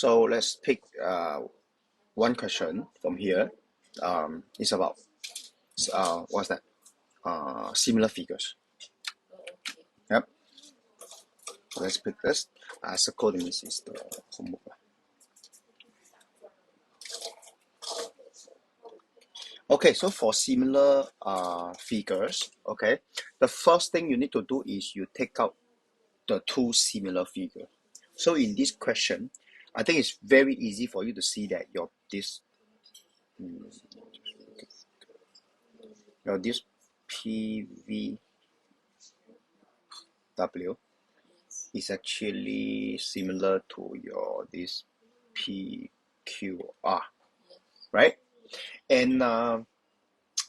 So let's pick one question from here. It's about what's that? Similar figures. Yep. Let's pick this. Circle this is the homework. Okay, so for similar figures, okay, the first thing you need to do is you take out the two similar figures. So in this question, I think it's very easy for you to see that your this PVW is actually similar to your this PQR, right? And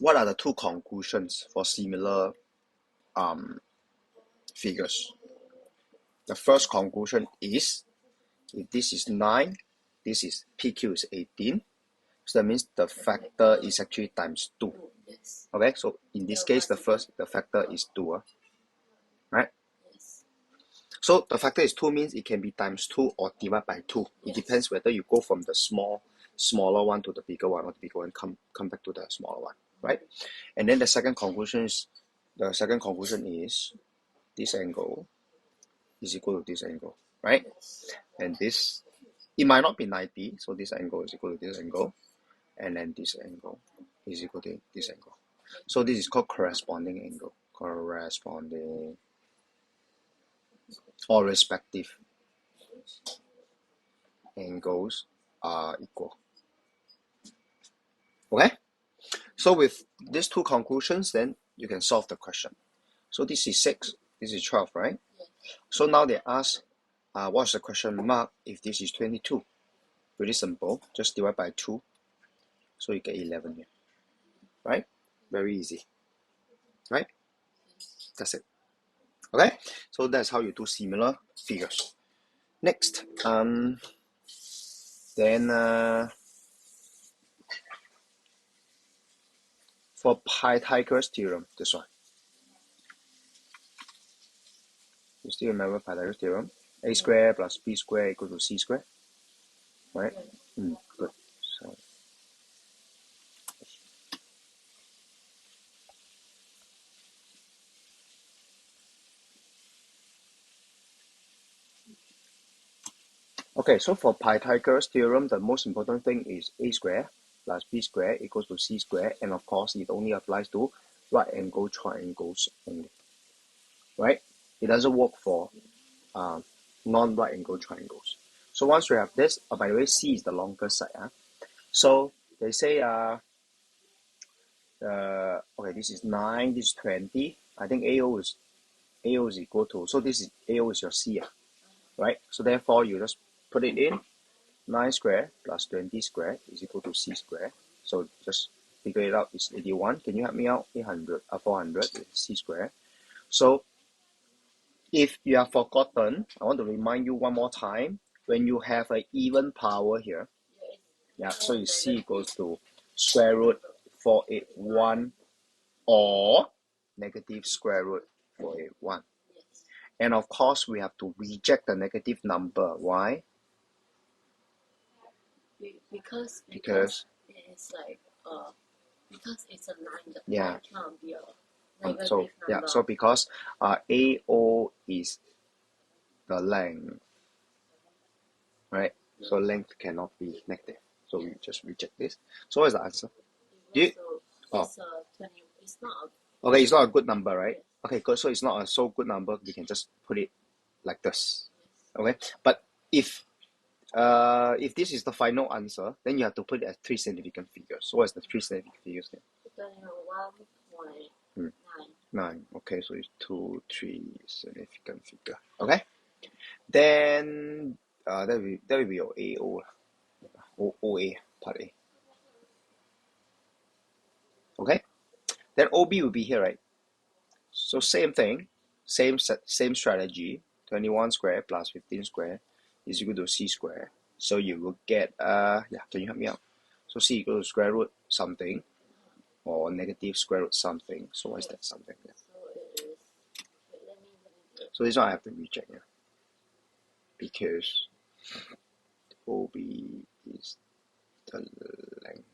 what are the two conclusions for similar figures? The first conclusion is if this is 9, this is PQ is 18, so that means the factor is actually times 2. Okay, so in this case, the factor is 2, right? So the factor is 2 means it can be times 2 or divided by 2. It depends whether you go from the smaller one to the bigger one, or the bigger one come back to the smaller one, right? And then the second conclusion is this angle is equal to this angle, right? And this, it might not be 90, so this angle is equal to this angle, and then this angle is equal to this angle. So this is called corresponding angle. Corresponding or respective angles are equal. Okay? So with these two conclusions, then you can solve the question. So this is 6, this is 12, right? So now they ask, what's the question mark if this is 22? Pretty simple, just divide by 2. So you get 11 here, right? Very easy, right? That's it. Okay, so that's how you do similar figures. Next, then for Pythagoras theorem, this one. You still remember Pythagoras theorem? A squared plus b squared equals to c squared, right? Good. So okay, so for Pythagoras theorem, the most important thing is a squared plus b squared equals to c squared, and of course it only applies to right angle triangles only, right? It doesn't work for non-right angle triangles. So once we have this, by the way, c is the longer side. So they say okay, this is 9, this is 20. I think AO is equal to, so this is AO is your C, right? So therefore you just put it in, 9 squared plus 20 squared is equal to C squared. So just figure it out, it's 81. Can you help me out? 400 is C squared. So if you have forgotten, I want to remind you one more time, when you have an even power here, yeah, so you C equals to square root 481 or negative square root 481. And of course, we have to reject the negative number. Why? Because it's like because it's a line, the yeah. cannot be a negative so number. Yeah, so because AO is the length, right? So length cannot be negative. So we just reject this. So what is the answer? It's not okay, it's not a good number, right? Okay, good. So it's not a so good number. We can just put it like this. Okay, but if this is the final answer, then you have to put it as 3 significant figures. So what is the 3 significant figures then? 1.9. Okay, so it's 2, 3 significant figure. Okay, then that will be your AO, OA, part A. Okay, then OB will be here, right? So same thing, same strategy. 21 squared plus 15 squared is equal to C squared. So you will get can you help me out? So C equals to square root something or negative square root something. So what is that something? Yeah. So this one I have to reject, yeah, because OB is the length.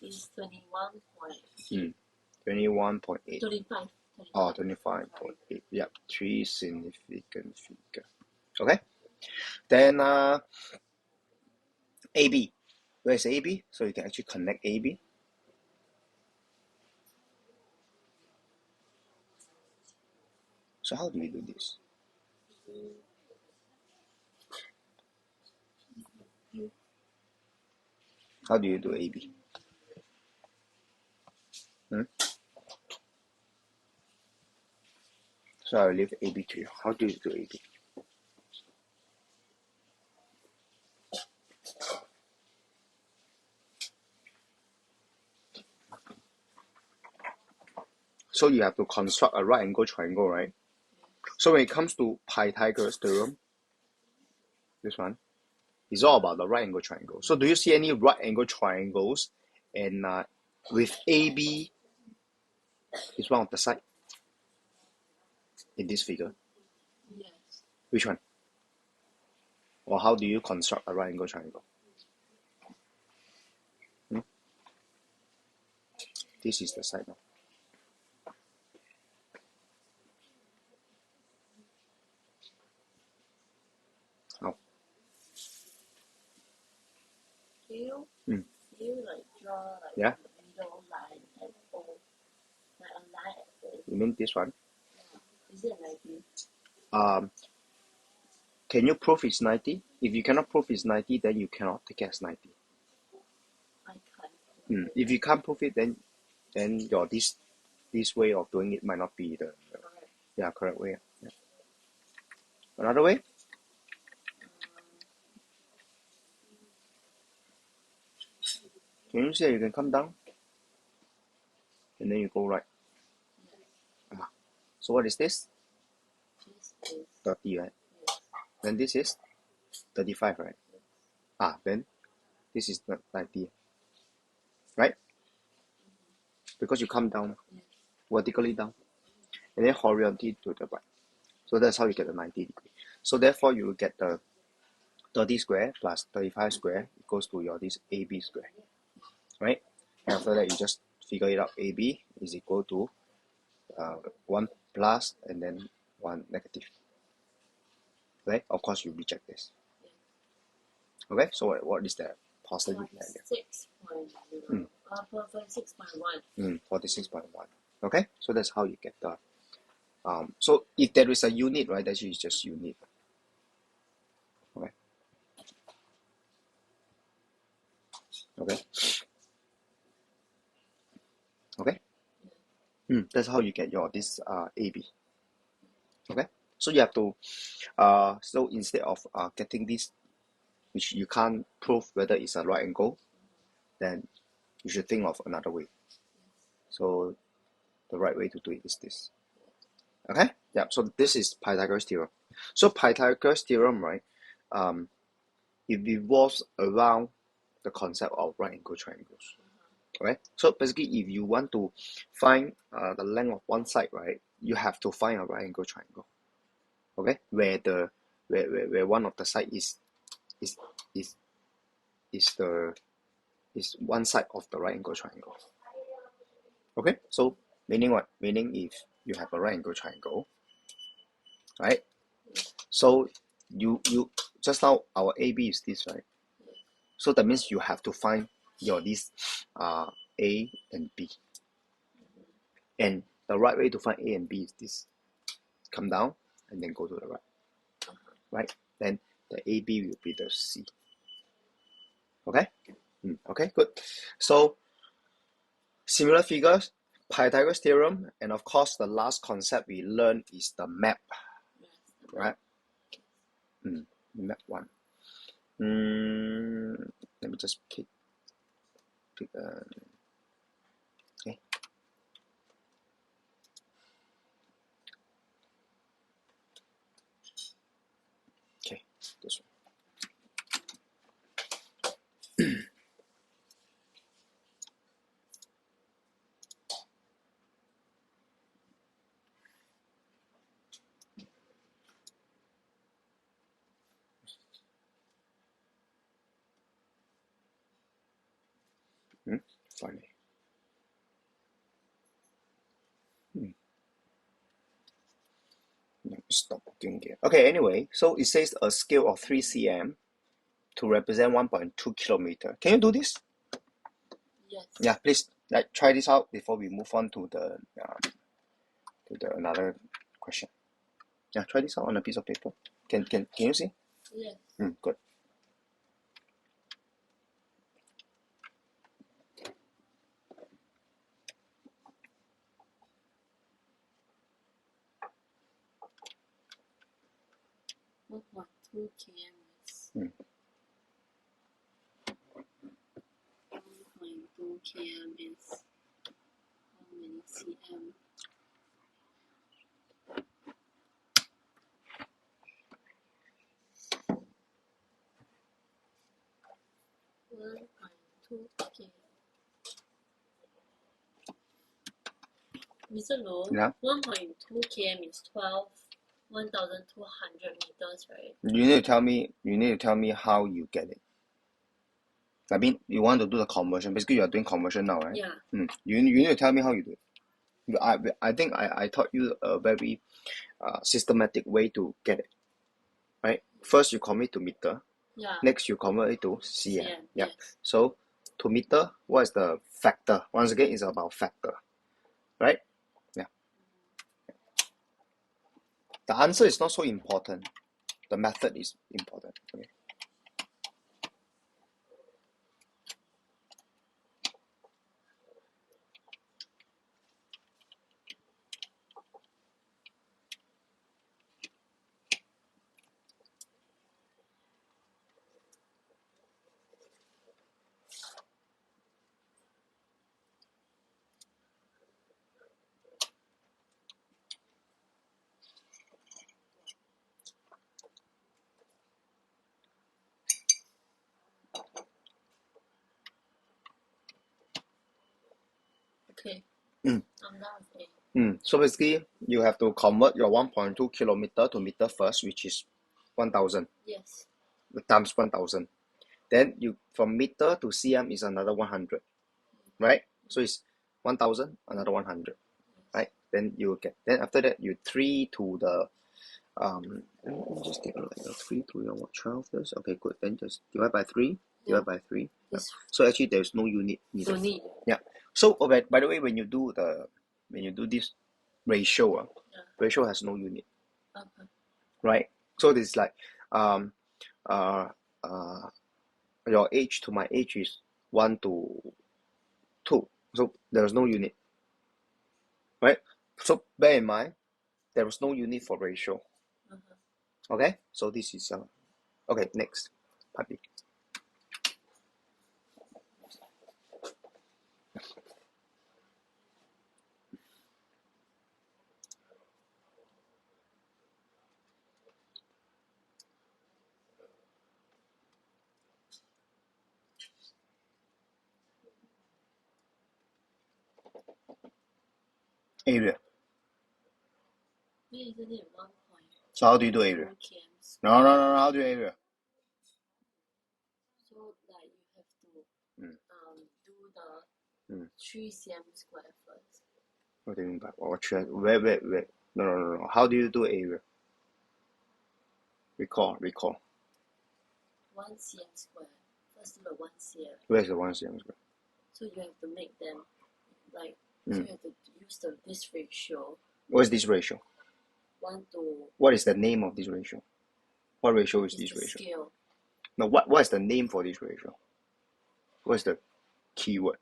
It's 21 point. 21.8. 25. Oh, 25.8. Yep, 3 significant figure. Okay. Then AB. Where's AB? So you can actually connect AB. So how do we do this? How do you do AB? So I'll leave AB to you. How do you do AB? So you have to construct a right angle triangle, right? So when it comes to Pythagoras theorem, this one is all about the right angle triangle. So do you see any right angle triangles and with AB is one of the side in this figure? Yes. Which one? Or how do you construct a right angle triangle? This is the side now. How? You like draw like Yeah. a middle line and O, like a line and O. You mean this one? Is it like this? Can you prove it's 90? If you cannot prove it's 90, then you cannot take it as 90. I can't. If you can't prove it, then your this way of doing it might not be the correct way. Yeah. Another way? Can you say you can come down and then you go right? So what is this? This is 30, right? yes. Then this is 35, right? Then this is 90, right? Because you come down vertically down and then horizontally to the right. So that's how you get the 90 degree. So therefore you will get the 30 square plus 35 square equals to your this AB square, right? And after that you just figure it out. AB is equal to 1 plus and then 1 negative. Okay, of course you reject this. Okay, so what is the positive value? 46.0. 46.1. 46.1. Okay, so that's how you get the so if there is a unit, right, that is just unit. Okay. Okay. Okay. That's how you get your this AB. Okay. So you have to so instead of getting this, which you can't prove whether it's a right angle, then you should think of another way. So the right way to do it is this. Okay. Yeah. So this is Pythagoras theorem. So Pythagoras theorem, right? It revolves around the concept of right angle triangles. Okay. So basically, if you want to find the length of one side, right, you have to find a right angle triangle. Okay, where one of the side is one side of the right angle triangle. Okay, so meaning what? Meaning if you have a right angle triangle, right? So you just now our AB is this, right? So that means you have to find your this A and B. And the right way to find A and B is this. Come down and then go to the right. Right? Then the AB will be the C. Okay? Okay, good. So similar figures, Pythagoras theorem, and of course the last concept we learn is the map. Right? Map 1. Let me just pick okay. Okay, this one. Funny. Stop doing it. Okay, anyway, so it says a scale of 3 cm to represent 1.2 kilometer. Can you do this? Yes. Yeah, please try this out before we move on to the another question. Yeah, try this out on a piece of paper. Can you see? Yes. Good. What 2 km is 1.2 km is how many cm? One point two km. Mr. Lu, Yeah. 1.2 km is 1,200 meters, right? You need to tell me how you get it. I mean, you want to do the conversion. Basically, you are doing conversion now, right? Yeah. You need to tell me how you do it. I think I taught you a very systematic way to get it. Right? First, you convert to meter. Yeah. Next, you convert it to cm. cm. Yeah. Yes. So, to meter, what is the factor? Once again, it's about factor. Right? Yeah. The answer is not so important. The method is important. Okay. Okay. Mm. I'm done with it. So basically, you have to convert your 1.2 kilometer to meter first, which is 1,000 Yes. times 1,000. Then you from meter to cm is another 100, right? So it's 1,000, another 100, right? Then you get. Then after that, you 3 to the let me just take a look. 3 to your 12 this. Okay, good. Then just divide by 3. Divide by 3. Yes. So actually, there's no unit needed. Don't need. Yeah. So by the way, when you do this ratio, ratio has no unit, Okay. right? So this is like uh your age to my age is 1 to 2. So there's no unit, right? So bear in mind there was no unit for ratio. Okay. So this is okay. Next, Papi. Area. Wait, isn't it 1 So how do you do area? km? No. How do you area? So like you have to do the 3 cm square first. What do you mean by wait? No. How do you do area? Recall. 1 cm square. First do the 1 cm. Where's the 1 cm square? So you have to make them like so you have to use this ratio. What is this ratio? 1 to. What is the name of this ratio? What ratio is this the ratio? Scale. No, what is the name for this ratio? What is the keyword?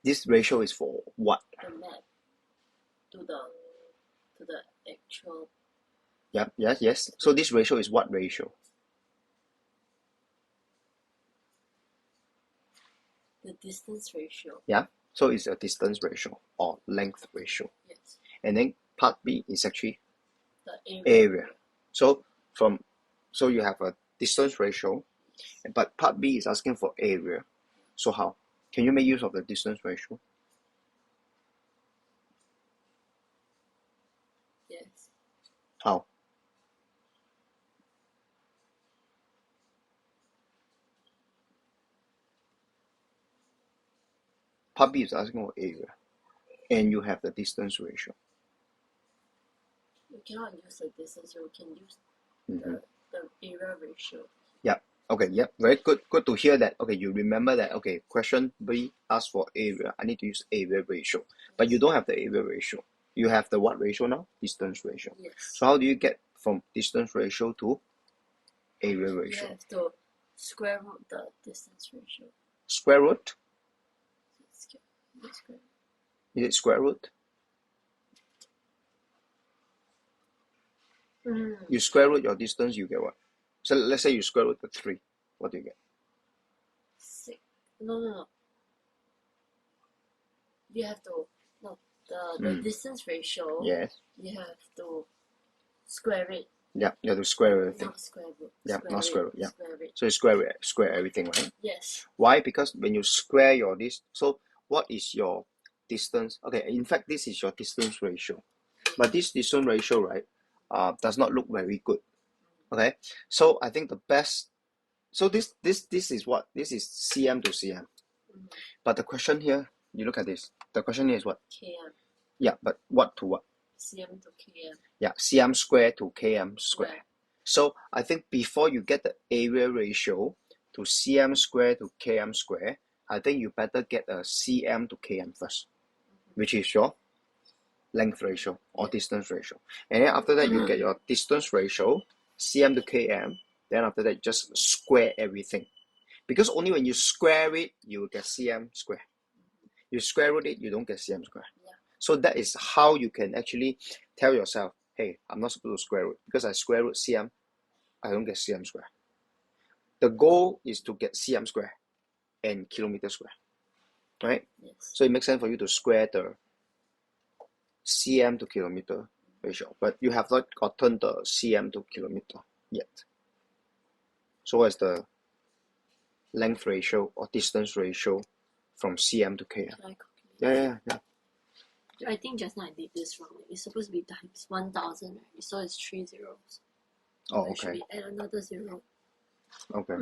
This ratio is for what? The map to the actual. Yep, yes. So this ratio is what ratio? The distance ratio. Yeah. So it's a distance ratio or length ratio. Yes. And then part B is actually The area. So you have a distance ratio, but part B is asking for area. So how? Can you make use of the distance ratio? Yes. How? Part B is asking for area. And you have the distance ratio. You cannot use the distance, you can use Mm-hmm. the area ratio. Yeah. Okay, yeah, very good. Good to hear that. Okay, you remember that. Okay, question B asks for area. I need to use area ratio. But you don't have the area ratio. You have the what ratio now? Distance ratio. Yes. So how do you get from distance ratio to area You ratio? have to square root the distance ratio. Square root? Square. Is it square root? You square root your distance, you get what? So let's say you square root the 3. What do you get? 6. No. You have to, the distance ratio, Yes. you have to square it. Yeah, you have to square everything. Not square root. Yeah, not square root. Yeah. Square it. So you square everything, right? Yes. Why? Because when you square your so what is your distance? Okay, in fact, this is your distance ratio. But this distance ratio, right, does not look very good. Okay, so I think the best. So this is what? This is cm to cm. But the question here, you look at this. The question here is what? Km. Yeah, but what to what? Cm to km. Yeah, cm square to km square. Yeah. So I think before you get the area ratio to cm square to km square, I think you better get a cm to km first, which is your length ratio or distance ratio. And then after that, you get your distance ratio, cm to km. Then after that, just square everything. Because only when you square it, you will get cm square. You square root it, you don't get cm square. Yeah. So that is how you can actually tell yourself, hey, I'm not supposed to square root. Because I square root cm, I don't get cm square. The goal is to get cm square and kilometer square, right? Yes. So it makes sense for you to square the cm to kilometer ratio, but you have not gotten the cm to kilometer yet. So what is the length ratio or distance ratio from cm to km? Can I calculate? Yeah. I think just now I did this wrong. It's supposed to be times 1000, right? So it's 3 zeros. Oh, okay. Actually, add another 0. Okay.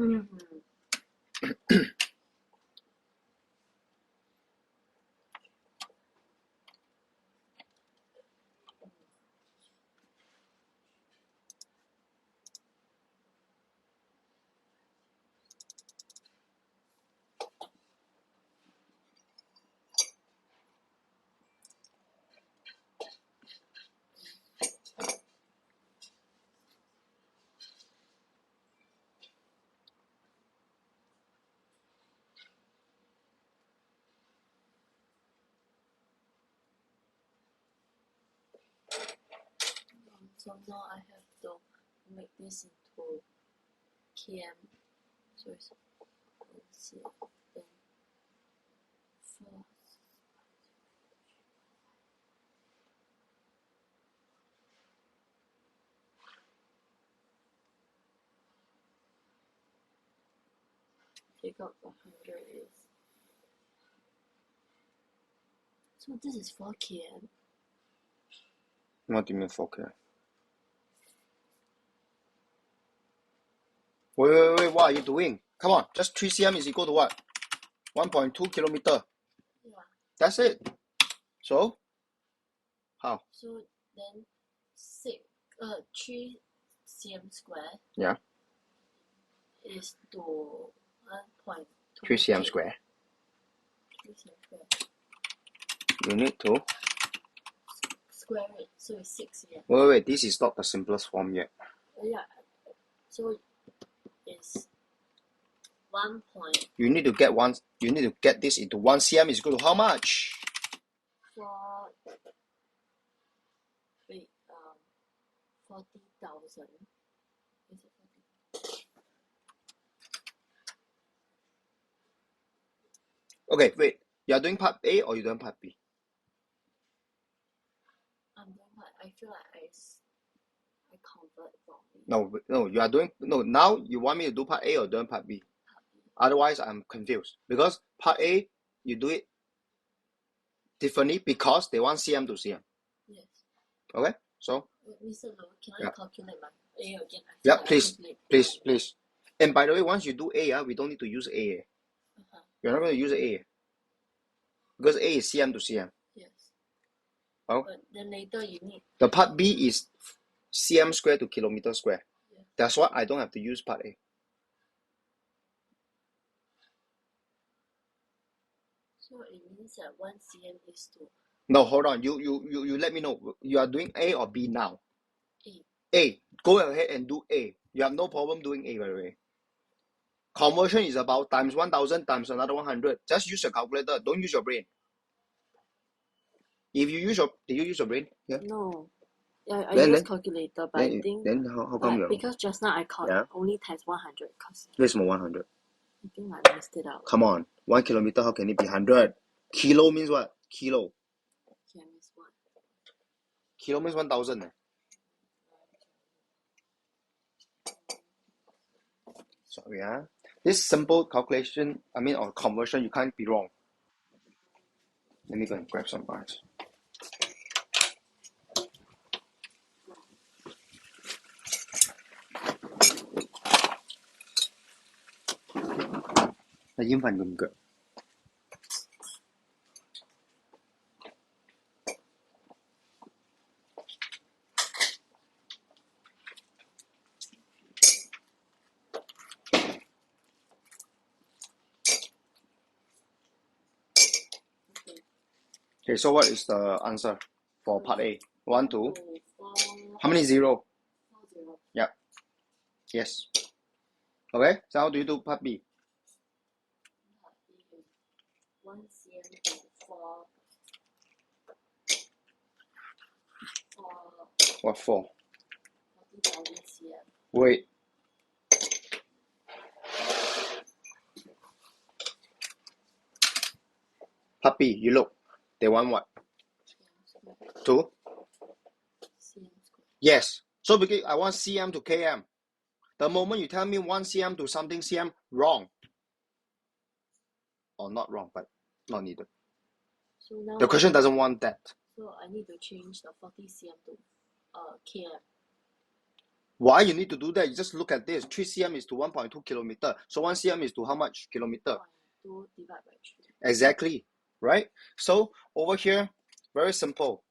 So now I have to make this into km. So it's then 4. Take out the 100 is. So this is 4 km. What do you mean 4K? Wait, what are you doing? Come on, just 3 cm is equal to what? 1.2 kilometer. Yeah. That's it. So, how? So then 3 cm square. Yeah. Is to 1.2 3 cm square. 3 cm square. You need to. Square it, so it's 6 cm. Wait, this is not the simplest form yet. Yeah. So it's 1 point. You need to get this into 1 cm is equal to how much? 40,000. Is it 40? Okay, wait. You are doing part A or you doing part B? I'm doing part. I feel like I convert wrongly. No, you are doing now you want me to do part A or doing part B? Part B. Otherwise I'm confused. Because part A you do it differently because they want cm to cm. Yes. Okay? So Mr. Low, can I calculate my A again? Yeah, please. And by the way, once you do A, we don't need to use A. You're not going to use A. because A is cm to cm. Yes. Oh. But then later you need. The part B is cm square to kilometer square. Yes. That's why I don't have to use part A. So it means that 1 cm is to No, hold on. You let me know. You are doing A or B now? A. A. Go ahead and do A. You have no problem doing A, by the way. Conversion is about times 1000 times another 100. Just use your calculator. Don't use your brain. If you use your, did you use your brain? Yeah. No. I Then- use then- calculator, but I think Then how come like, you're because just now I called Yeah. only times 100 because Where's my 100? I think I missed it out. Come on. 1 kilometer, how can it be 100? Kilo means what? Kilo. Okay, I missed one. Kilo means 1000. Sorry, this simple calculation, or conversion, you can't be wrong. Let me go and grab some bars. Là煙粉咁腳。Okay, so what is the answer for part A? 1, 2. 4, How many 0? 4, 0. Yep. Yes. Okay, so how do you do part B? 1 cm to 4. What for? 40,000 cm. Wait. Part B, you look. They want what? 2? Cm square. Yes. So because I want cm to km. The moment you tell me 1 cm to something cm, wrong. Or not wrong, but not needed. So now The question doesn't want that. So I need to change the 40 cm to km. Why you need to do that? You just look at this. 3 cm is to 1.2 kilometer. So 1 cm is to how much kilometer? 2 divided by 3. Exactly. Right? So over here, very simple.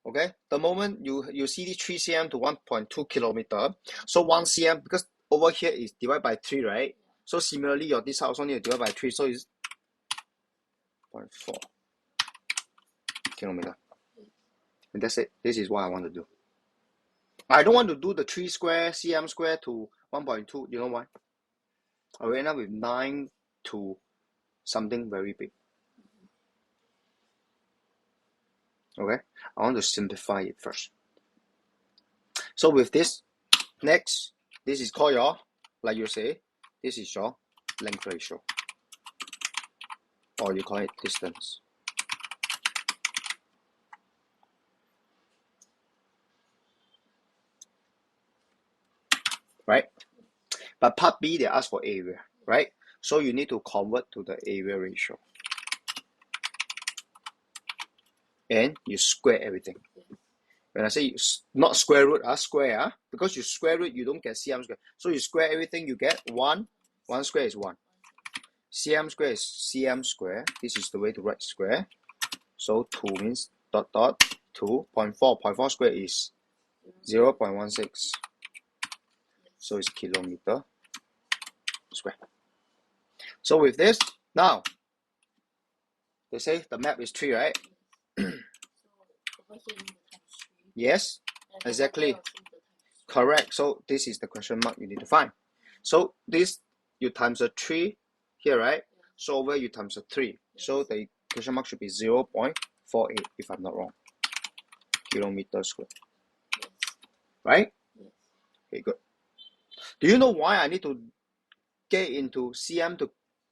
Okay? The moment you see the 3 cm to 1.2 kilometer, so 1 cm, because over here is divided by 3, right? So similarly, your this side also need to divide by 3, so it's 0.4 kilometer. And that's it. This is what I want to do. I don't want to do the 3 square cm square to 1.2. You know why? I will end up with 9 to something very big. Okay? I want to simplify it first. So with this, next, this is called your, like you say, this is your length ratio. Or you call it distance. Right? But part B, they ask for area, right? So you need to convert to the area ratio. And you square everything. When I say not square root, square, because you square root, you don't get cm square. So you square everything, you get 1. 1 square is 1. Cm square is cm square. This is the way to write square. So 2 means dot dot 2. 0.4. 0.4 square is 0.16. So it's kilometer square. So with this, now, they say the map is 3, right? So over here you need to times 3. Yes, And exactly. also need to times 3. Correct. So this is the question mark you need to find. So this, you times a 3 here, right? Yes. So over you times a 3. Yes. So the question mark should be 0.48 if I'm not wrong. Kilometer square. Yes. Right? Yes. Okay, good. Do you know why I need to get into cm to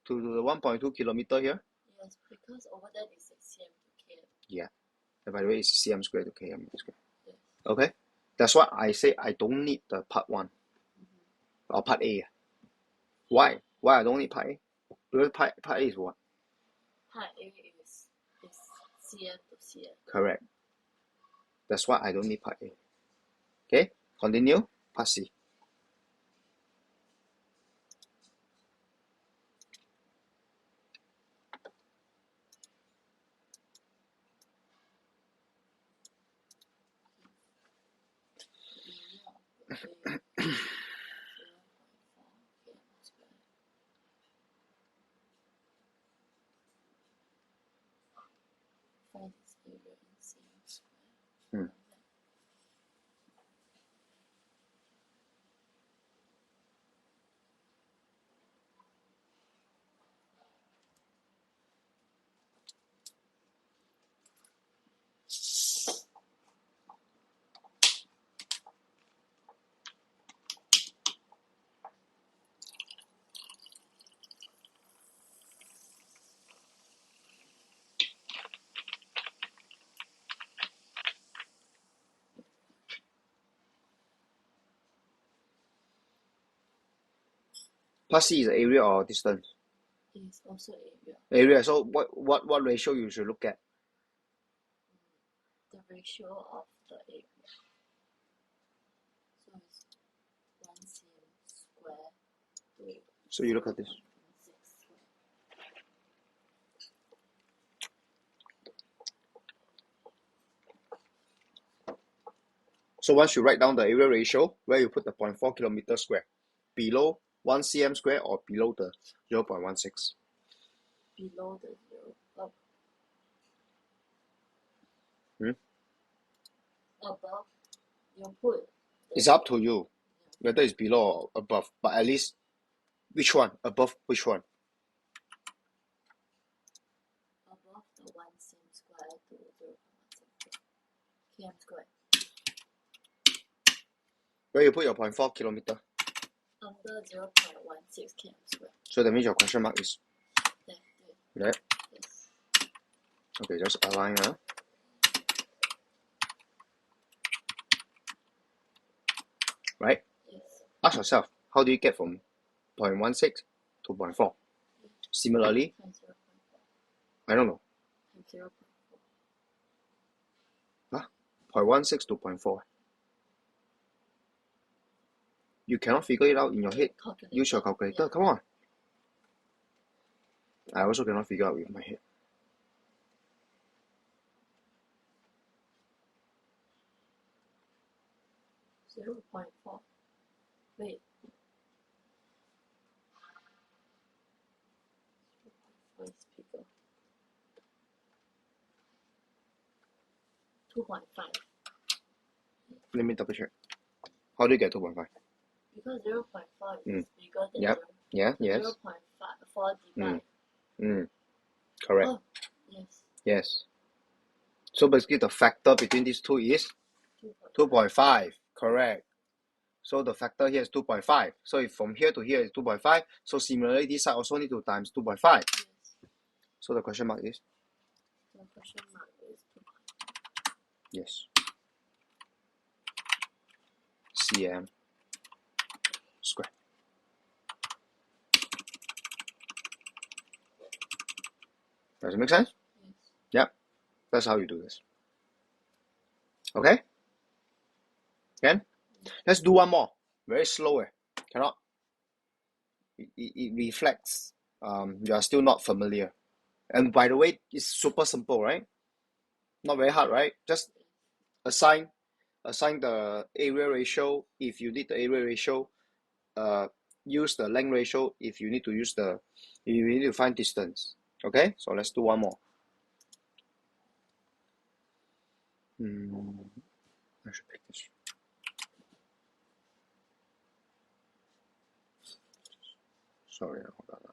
the 1.2 kilometer here? Yes, because over there is cm to km. Yeah. And by the way, it's cm square to km square. Yes. Okay? That's why I say I don't need the part 1 or part A. Why? Why I don't need part A? Because part A is what? Part A is cm to cm. Correct. That's why I don't need part A. Okay? Continue. Part C. 0.4 km square. Find its area in cm square. Plus C is area or distance? Is also area. Area. So what ratio you should look at? The ratio of the area. So it's 1 cm square to. So you look at this. 6 square. So once you write down the area ratio, where you put the 0.4 kilometer square? Below 1 cm square or below the 0.16? Below the 0. Above, you put. It's up to you whether it's below or above, but at least which one? Above which one? Above the 1 cm square to 0.16 km square. Where you put your 0.4 kilometer? Under 0.16 km square. So that means your question mark is there. there. Yes. Okay, just align. Right? Yes. Ask yourself, how do you get from 0.16 to 0.4? Similarly, Times 0.4. I don't know. Times 0.4. 0.16 to 0.4. You cannot figure it out in your head. Use your calculator. Yeah. Come on. I also cannot figure out with my head. Zero 0.4. Wait. 0.4 is bigger. 2.5. Let me double check. How do you get 2.5? Because 0.4 is bigger than Yep. 0. Yeah, So yes. 0.4 divide. Correct. Oh, yes. Yes. So basically the factor between these two is 2.5. Correct. So the factor here is 2.5. So if from here to here is 2.5, so similarly this side also need to times 2.5. Yes. So the question mark is? The question mark is 2.5. Yes. cm square. Does it make sense? Yes. Yep. That's how you do this. Okay? Can? Let's do one more. Very slow. Cannot. It reflects you are still not familiar. And by the way, it's super simple, right? Not very hard, right? Just assign the area ratio if you need the area ratio. Use the length ratio if you need to find distance. Okay, so let's do one more. I should pick this. Sorry, hold on.